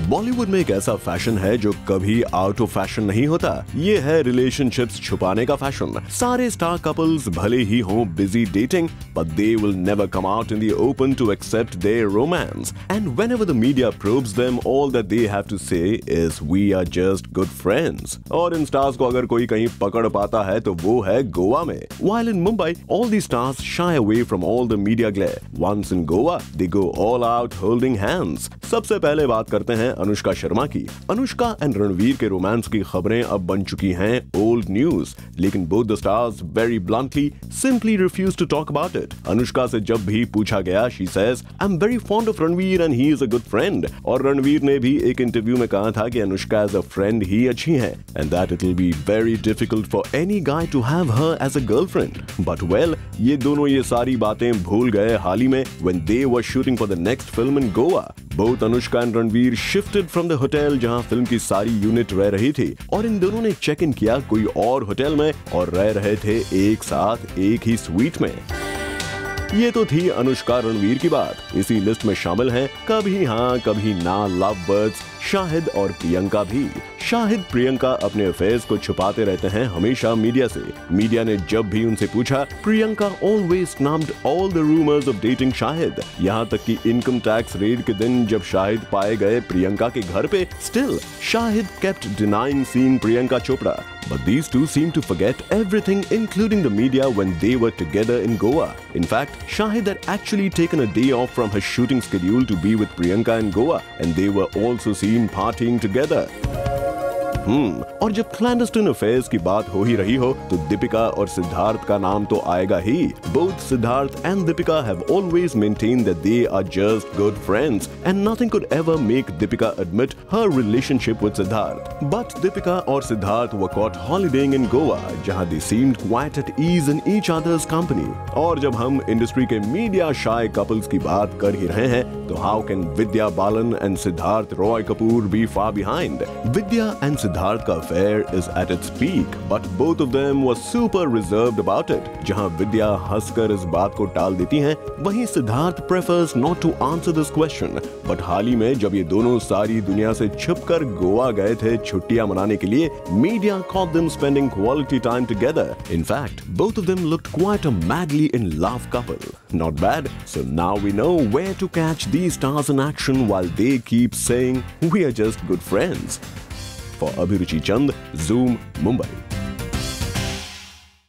बॉलीवुड में एक ऐसा फैशन है जो कभी आउट ऑफ फैशन नहीं होता। ये है रिलेशनशिप्स छुपाने का फैशन। सारे स्टार कपल्स भले ही हों busy dating, but they will never come out in the open to accept their romance. And whenever the media probes them, all that they have to say is we are just good friends. और इन stars को अगर कोई कहीं पकड़ पाता है तो वो है गोवा में। While in Mumbai, all these stars shy away from all the media glare. Once in Goa, they go all out holding hands. सबसे पहले बात करते हैं अनुष्का शर्मा की। अनुष्का एंड रणवीर के रोमांस की खबरें अब बन चुकी हैं ओल्ड न्यूज, लेकिन both the stars very bluntly simply refuse to talk about it. Anushka से जब भी पूछा गया, she says I am very fond of Ranveer and he is a good friend. और रणवीर ने भी एक इंटरव्यू में कहा था कि अनुष्का एज अ फ्रेंड ही अच्छी है and that it will be very difficult for any guy to have her as a girlfriend. But well, ये दोनों ये सारी बातें भूल गए हाल ही में when they were shooting for the next film in Goa. Both Anushka and Ranveer shifted from the hotel जहां film की सारी यूनिट रह रही थी और इन दोनों ने चेक इन किया कोई और होटल में और रह रहे थे एक साथ एक ही स्वीट में। ये तो थी अनुष्का रणवीर की बात। इसी लिस्ट में शामिल हैं कभी हाँ कभी ना लव बर्ड्स शाहिद और प्रियंका भी। शाहिद प्रियंका अपने अफेयर्स को छुपाते रहते हैं हमेशा मीडिया से। मीडिया ने जब भी उनसे पूछा, Priyanka always snubbed all the rumours of dating Shahid. यहाँ तक कि इनकम टैक्स रेड के दिन जब शाहिद पाए गए प्रियंका के घर पे, still Shahid kept denying seeing Priyanka Chopra. But these two seem to forget everything, including the media, when they were together in Goa. In fact, Shahid had actually taken a day off from his shooting schedule to be with Priyanka in Goa, and they were also seen partying together. और जब clandestine affairs की बात हो ही रही हो तो दीपिका और सिद्धार्थ का नाम तो आएगा ही। Both Siddharth and Deepika have always maintained that they are just good friends and nothing could ever make Deepika admit her relationship with Siddharth. But Deepika और Siddharth were caught holidaying in Goa, जहां they seemed quite at ease in each other's company. और जब हम industry के media शाय couples की बात कर ही रहे हैं तो how can Vidya Balan and Siddharth Roy Kapoor be far behind? Vidya and Siddharth का affair is at its peak, but both of them were super reserved about it. जहां विद्या हंसकर इस बात को टाल देती हैं, वहीं Siddharth prefers not to answer this question. But हाल ही में जब ये दोनों सारी दुनिया से छिपकर गोवा गए थे छुट्टियां मनाने के लिए, media caught them spending quality time together. In fact, both of them looked quite a madly in love couple. Not bad. So now we know where to catch these stars in action while they keep saying we are just good friends. For Abhiruchi Chand, Zoom, Mumbai.